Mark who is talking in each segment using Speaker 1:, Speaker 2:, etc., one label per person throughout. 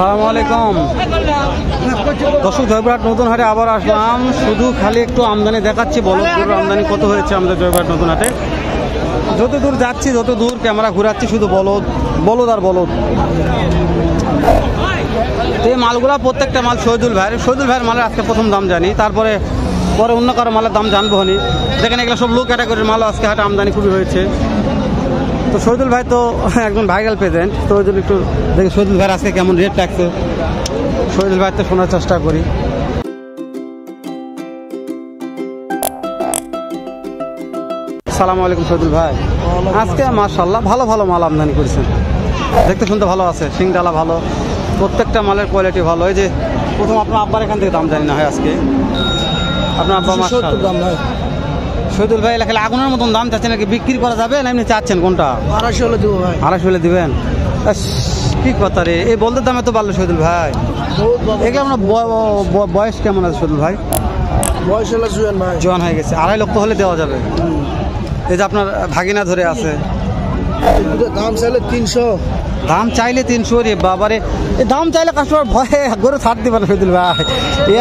Speaker 1: আসসালামু আলাইকুম দর্শক, জয়পুরহাট নতুন হাটে আবার আসলাম। শুধু খালি একটু আমদানি দেখাচ্ছি, বলদ গরুর আমদানি কত হয়েছে আমাদের জয়পুরহাট নতুন হাটে। যত দূর যাচ্ছি, যত দূর ক্যামেরা ঘুরাচ্ছি, শুধু বলদ বলদ আর বলদ। এই মালগুলা প্রত্যেকটা মাল শহীদুল ভাইয়ের মালের আজকে প্রথম দাম জানি, তারপরে পরে অন্য কারো মালের দাম জানবো হনি। দেখেন এগুলো সব লো ক্যাটাগরির মালও আজকে হাটে আমদানি খুবই হয়েছে। তো শহীদুল ভাই তো একজন ভাইরাল প্রেজেন্ট, তো ওই জন্য একটু দেখি শহীদুল ভাইয়ের আজকে কেমন রেট লাগছে। শহীদুল ভাই তো শোনার চেষ্টা করি। আসসালামু আলাইকুম শহীদুল ভাই। আজকে মাশাআল্লাহ ভালো ভালো মাল আমদানি করেছেন, দেখতে শুনতে ভালো আছে, সিংডালা ভালো, প্রত্যেকটা মালের কোয়ালিটি ভালো। এই যে প্রথম আপনার আব্বার এখান থেকে দাম জানি না হয় আজকে আপনার আব্বা মাশাআল্লাহ। শহীদুল ভাই এলাকায় আগুনের মতন দাম চাচ্ছেন নাকি, বিক্রি করা যাবে না এমনি চাচ্ছেন কোনটা?
Speaker 2: 250 হলে দেবো ভাই।
Speaker 1: 250 হলে দিবেন? কি কথা রে, এই বলতে দামে তো পারলো শহীদুল ভাই। এগুলো আপনার বয়স কেমন আছে শহীদুল ভাই?
Speaker 2: বয়স হলো জুয়ান ভাই,
Speaker 1: জোয়ান হয়ে গেছে। 2.5 লক্ষ হলে দেওয়া যাবে। এই যে আপনার ভাগিনা ধরে আছে,
Speaker 2: দাম চাইলে 300।
Speaker 1: দাম চাইলে 300 রে বাবারে, এই দাম চাইলে কাস্টমার ভয়ে গরু ছাড় দিবে না শহীদুল ভাই।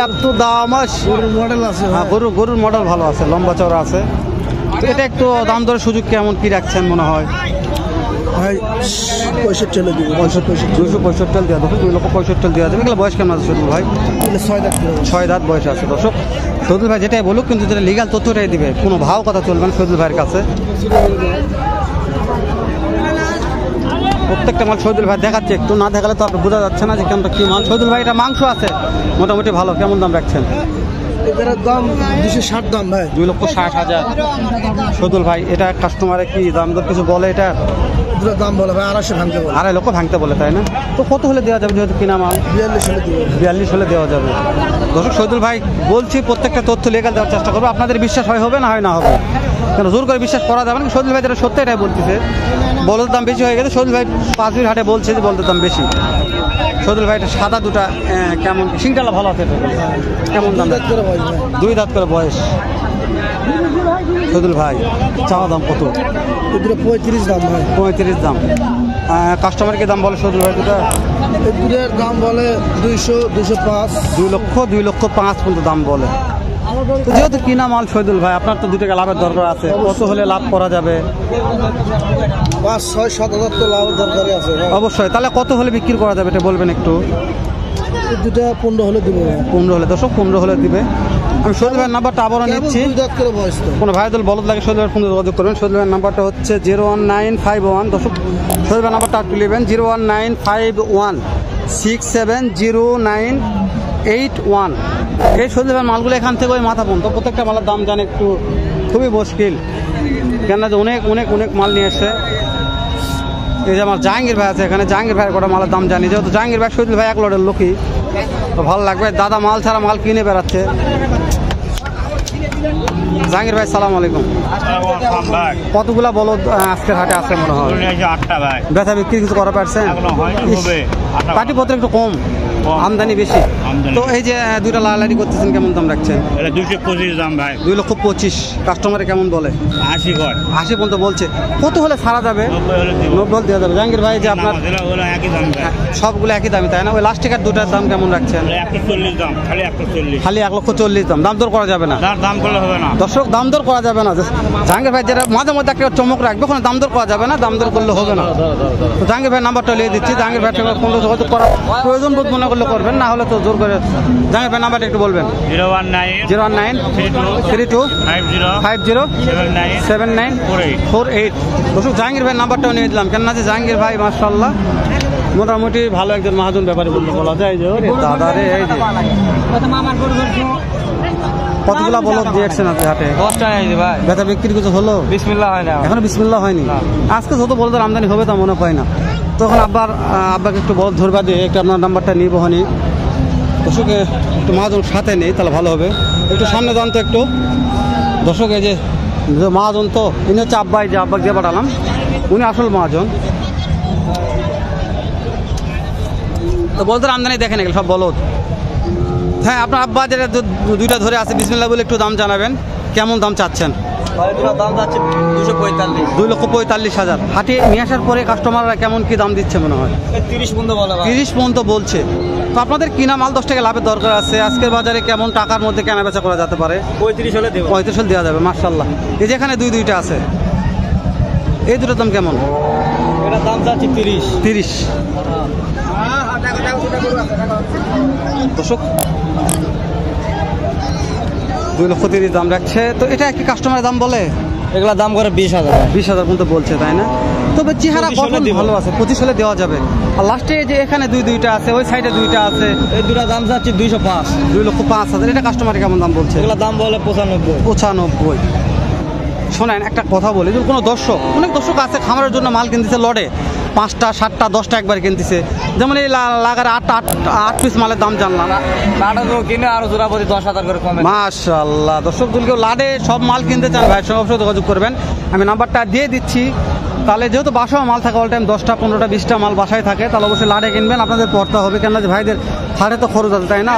Speaker 1: এত দাম
Speaker 2: গরুর মডেল আছে,
Speaker 1: গরুর মডেল ভালো আছে, লম্বা চওড়া আছে। এটা একটু দাম দরের সুযোগ কেমন কি রাখছেন মনে হয়
Speaker 2: ভাই? 65 হলে দিব।
Speaker 1: 265 দেওয়া, 2,65,000 দেওয়া যাবে। এগুলো বয়স কেমন আছে শহীদুল ভাই? 6 দাঁত বয়স আছে। দর্শক শহীদুল ভাই যেটাই বলুক, কিন্তু যেটা লিগাল তথ্যটাই দিবে, কোনো ভাও কথা চলবে না শহীদুল ভাইয়ের কাছে। প্রত্যেকটা মাল শহীদুল ভাই দেখাচ্ছে, একটু না দেখালে তো আপনার বোঝা যাচ্ছে না যে কেমন কি মাল। শহীদুল ভাই এটা মাংস আছে মোটামুটি ভালো, কেমন দাম রাখছেন?
Speaker 2: এটার দাম 260 দাম ভাই।
Speaker 1: 2,60,000 শহীদুল ভাই। এটা কাস্টমারে কি দাম দর কিছু বলে? এটা
Speaker 2: দাম বলে ভাই 250 ভাঙতে বলে।
Speaker 1: 2.5 লক্ষ ভাঙতে বলে, তাই না? তো কত হলে দেওয়া যাবে যেহেতু কিনা মাল?
Speaker 2: 42 হলে দিব।
Speaker 1: 42 হলে দেওয়া যাবে। দর্শক শহীদুল ভাই বলছি, প্রত্যেকটা তথ্য লেগাল দেওয়ার চেষ্টা করবো। আপনাদের বিশ্বাস হয় হবে না হয় না হবে, কেন জোর করে বিশ্বাস করা যাবে না। শহীদুল ভাই যেটা সত্য এটাই বলতেছে। বলদের দাম বেশি হয়ে গেছে, শহীদুল ভাই 5 মিনিট হাটে বলছে যে বলদের দাম বেশি। শহীদুল ভাই এটা সাদা দুটা কেমন সিংটালা ভালো আছে, কেমন দাম? 2 দাঁত করে বয়স। শহীদুল ভাই চাওয়া দাম কত?
Speaker 2: 35 দাম ভাই।
Speaker 1: 35 দাম। কাস্টমারকে দাম বলে শহীদুল ভাই দুটা?
Speaker 2: এর দাম বলে 200, 205।
Speaker 1: 2 লক্ষ 5 পর্যন্ত দাম বলে। তো যেহেতু কিনা মাল শহীদুল ভাই, আপনার তো 2 টাকা লাভের দরকার আছে, কত হলে লাভ করা যাবে?
Speaker 2: 5, 6, 7 হাজার তো লাভের দরকারই আছে
Speaker 1: অবশ্যই। তাহলে কত হলে বিক্রি করা যাবে এটা বলবেন একটু?
Speaker 2: দুটা 15 হলে দিব।
Speaker 1: 15 হলে। দর্শক 15 হলে দিবে। আমি শহীদুল ভাইয়ের নাম্বারটা আবারও নিচ্ছি, কোনো ভাই দল বলদ লাগে শহীদুল ভাইয়ের ফোনে যোগাযোগ করবেন। শহীদুল ভাইয়ের নাম্বারটা হচ্ছে 01951। দর্শক শহীদুল ভাইয়ের নাম্বারটা একটু নেবেন, 01951670981। এই শহীদুল ভাইয়ের মালগুলো এখান থেকে ওই মাথা পর্যন্ত প্রত্যেকটা মালের দাম জানে একটু খুবই মুশকিল, কেন যে অনেক অনেক অনেক মাল নিয়ে এসছে। এই যে আমার জাহাঙ্গীর ভাই আছে এখানে, জাহাঙ্গীর ভাইয়ের কটা মালের দাম জানি, যেহেতু জাহাঙ্গীর ভাই শহীদুল ভাই এক লটের লোকই, তো ভালো লাগবে। দাদা মাল ছাড়া মাল কিনে বেড়াচ্ছে। জাহাঙ্গীর ভাই সালাম আলাইকুম। কতগুলা বলো আজকের হাটে আছে মনে হয়?
Speaker 3: 8টা ভাই।
Speaker 1: ব্যথা বিক্রি কিছু করা পারছেন? পাটিপত্র একটু কম, আমদানি বেশি। তো এই যে 2টা লালারি করতেছেন, কেমন দাম রাখছেন?
Speaker 3: 225 দাম ভাই।
Speaker 1: 2,25,000। কাস্টমারে কেমন বলে? 80 পর্যন্ত বলছে। কত হলে ছাড়া যাবে? 90 হলে দেওয়া যাবে। জাহাঙ্গীর ভাই যে আপনার সবগুলো একই দামি, তাই না? ওই লাস্টিকার 2টার দাম কেমন রাখছেন?
Speaker 3: 140 দাম,
Speaker 1: খালি 1,40,000 দাম। দাম দর করা যাবে না?
Speaker 3: দাম করলে হবে না
Speaker 1: দর্শক, দাম দর করা যাবে না। জাহাঙ্গীর ভাই যেটা মাঝে মধ্যে একটা চমক রাখবে, ওখানে দাম দর করা যাবে না, দাম দর করলে হবে না। তো জাহাঙ্গীর ভাই নাম্বারটা লিয়ে দিচ্ছি, জাহাঙ্গীর ভাই সঙ্গে ফোন যোগাযোগ করার প্রয়োজন বোধ মনে করলে করবেন, না হলে তো জোর করে। জাহাঙ্গীর ভাই নাম্বারটা একটু বলবেন। 01932507948। দর্শক জাহাঙ্গীর ভাই নাম্বারটাও নিয়ে দিলাম, কেননা যে জাহাঙ্গীর ভাই মাশাআল্লাহ মোটামুটি ভালো একজন মহাজন ব্যাপারী বলতে বলা যায়। যে দাদা রে, এই যে কতগুলা বলদ দিয়েছেন আপনি হাটে?
Speaker 2: 10টা ভাই।
Speaker 1: ব্যথা বিক্রি কিছু হলো?
Speaker 2: বিসমিল্লাহ হয় না
Speaker 1: এখনো বিসমিল্লাহ হয়নি। আজকে যত বলদের আমদানি হবে তা মনে হয় না। তখন আব্বাকে একটু বলদ ধরবা দিয়ে একটু আপনার নাম্বারটা নিব হনি। দর্শকে একটু মহাজন সাথে নেই, তাহলে ভালো হবে। একটু সামনে যান তো একটু। দর্শক এই যে মহাজন, তো ইনি হচ্ছে আব্বাই, যে আব্বাকে দিয়ে পাঠালাম, উনি আসল মহাজন। তো বলদের আমদানি দেখেন এগুলো সব বলদ। হ্যাঁ, আপনার আব্বা যেটা 2টা ধরে আছে, বিসমিল্লাহ বলে একটু দাম জানাবেন, কেমন দাম চাচ্ছেন?
Speaker 2: দাম যাচ্ছে 245।
Speaker 1: 2,45,000। হাটে নিয়ে আসার পরে কাস্টমাররা কেমন কি দাম দিচ্ছে মনে হয়?
Speaker 2: 30 পর্যন্ত বলা ভাই।
Speaker 1: 30 পর্যন্ত বলছে। তো আপনাদের কিনা মাল 10 টাকা লাভের দরকার আছে। আজকের বাজারে কেমন টাকার মধ্যে কেনা বেচা করা যেতে পারে?
Speaker 2: 35 হলে দেব।
Speaker 1: 35 হলে দেওয়া যাবে, মাশাআল্লাহ। এই যে এখানে দুইটা আছে, এই দুটোর দাম কেমন?
Speaker 2: এটা দাম যাচ্ছে 30।
Speaker 1: 30। দর্শক 2,30,000 দাম রাখছে। তো এটা কি কাস্টমারের দাম বলে?
Speaker 2: এগুলা দাম করে 20,000।
Speaker 1: 20,000 পর্যন্ত বলছে, তাই না? তবে চেহারা
Speaker 2: 25 হলে
Speaker 1: গঠন
Speaker 2: দিব।
Speaker 1: ভালো আছে, 25 হলে দেওয়া যাবে। আর লাস্টে যে এখানে দুইটা আছে, ওই সাইডে দুইটা আছে,
Speaker 2: এই দুটা দাম যাচ্ছে 205।
Speaker 1: 2,05,000। এটা কাস্টমারে কেমন দাম বলছে?
Speaker 2: এগুলা দাম বলে 95।
Speaker 1: 95। শোনেন একটা কথা বলি, যদি কোনো দর্শক, অনেক দর্শক আছে খামারের জন্য মাল কিনতেছে লড়ে 5টা 7টা 10টা একবার কিনতেছে, যেমন এই লাগার 8 পিস মালের দাম জানলাম।
Speaker 2: কিনে আরো জোড়াপতি 10,000 করে কমে।
Speaker 1: মাশাআল্লাহ। দর্শক যদি কেউ লাডে সব মাল কিনতে চান ভাই সঙ্গে অবশ্যই যোগাযোগ করবেন, আমি নাম্বারটা দিয়ে দিচ্ছি। তাহলে যেহেতু বাসাও মাল থাকে অল টাইম 10টা 15টা 20টা মাল বাসায় থাকে, তাহলে অবশ্যই লাডে কিনবেন, আপনাদের পড়তে হবে। কেননা যে ভাইদের হাটে তো খরচ আছে, তাই না?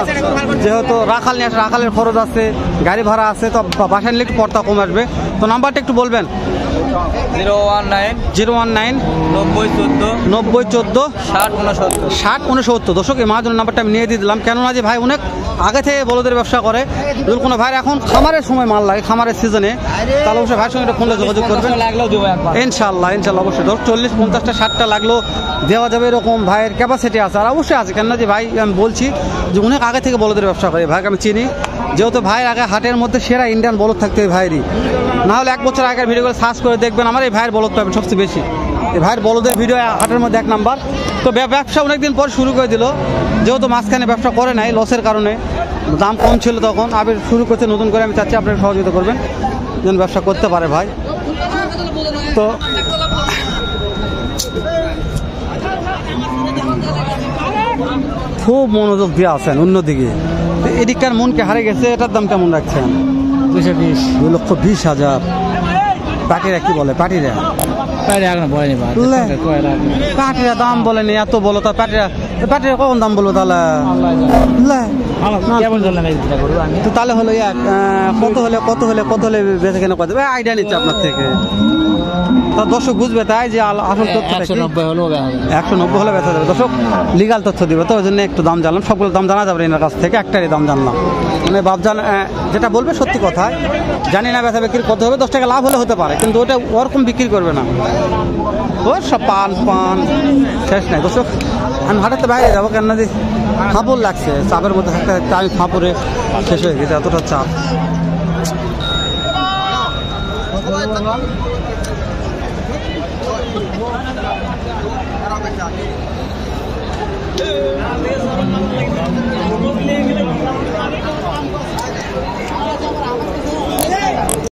Speaker 1: যেহেতু রাখাল নিয়ে আসে, রাখালের খরচ আছে, গাড়ি ভাড়া আছে, তো বাসায় নিলে একটু পড়তা কম আসবে। তো নাম্বারটা একটু বলবেন।
Speaker 2: 019
Speaker 1: 019
Speaker 2: 90 14
Speaker 1: 90 14
Speaker 2: 60 69।
Speaker 1: 60 69। দর্শক এই মহাজনের নাম্বারটা আমি নিয়ে দিয়ে দিলাম, কেননা যে ভাই অনেক আগে থেকে বলদের ব্যবসা করে। যদি কোনো ভাই এখন খামারের সময় মাল লাগে, খামারের সিজনে, তাহলে অবশ্যই ভাইয়ের সঙ্গে ফোনে যোগাযোগ করবেন।
Speaker 2: লাগলেও দেবো একবার।
Speaker 1: ইনশাল্লাহ অবশ্যই 40 50টা 60টা লাগলেও দেওয়া যাবে, এরকম ভাইয়ের ক্যাপাসিটি আছে। আর অবশ্যই আছে, কেননা যে ভাই আমি বলছি যে অনেক আগে থেকে বলদের ব্যবসা করে, ভাইকে আমি চিনি। যেহেতু ভাই আগে হাটের মধ্যে সেরা ইন্ডিয়ান বলদ থাকতে ওই ভাইয়েরই, না হলে 1 বছর আগের ভিডিওগুলো সার্চ করে দেখবেন, আমার এই ভাইয়ের বলদ পাবেন সবচেয়ে বেশি। এই ভাইয়ের বলদের ভিডিও হাটের মধ্যে 1 নাম্বার। তো ব্যবসা অনেকদিন পর শুরু করে দিল, যেহেতু মাঝখানে ব্যবসা করে নাই লসের কারণে, দাম কম ছিল তখন, আবার শুরু করতে নতুন করে। আমি চাচ্ছি আপনারা সহযোগিতা করবেন যেন ব্যবসা করতে পারে ভাই। তো খুব মনোযোগ দিয়ে আছেন অন্যদিকে। এদিককার মনকে হারে গেছে, এটার দাম কেমন রাখছেন?
Speaker 2: 220।
Speaker 1: 2,20,000। পাটিরা কি বলে? পাটিরা পাটিরা দাম বলেনি, এত বলো তা পাটিরা কখন দাম বলবো তাহলে? তো তাহলে হলো কত হলে বেঁচে কেন কথা আইডিয়া নিচ্ছে আপনার থেকে, তা দর্শক বুঝবে, তাই যে আসল তথ্য
Speaker 2: 190 হলেও
Speaker 1: 190 হলে বেচা যাবে। দর্শক লিগাল তথ্য দিবে, তো ওই জন্য একটু দাম জানলাম, সবগুলো দাম জানা যাবে এনার কাছ থেকে, একটারই দাম জানলাম। মানে বাপজান যেটা বলবে সত্যি কথা, জানি না বেচা বিক্রি কত হবে, 10 টাকা লাভ হলে হতে পারে, কিন্তু ওটা ওরকম বিক্রি করবে না। ও সব পান শেষ নাই। দর্শক আমি হাটাতে বাইরে যাবো, কেননা যে ফাঁপড় লাগছে, চাপের মধ্যে থাকতে থাকতে আমি ফাঁপড়ে শেষ হয়ে গেছে, এতটা চাপ।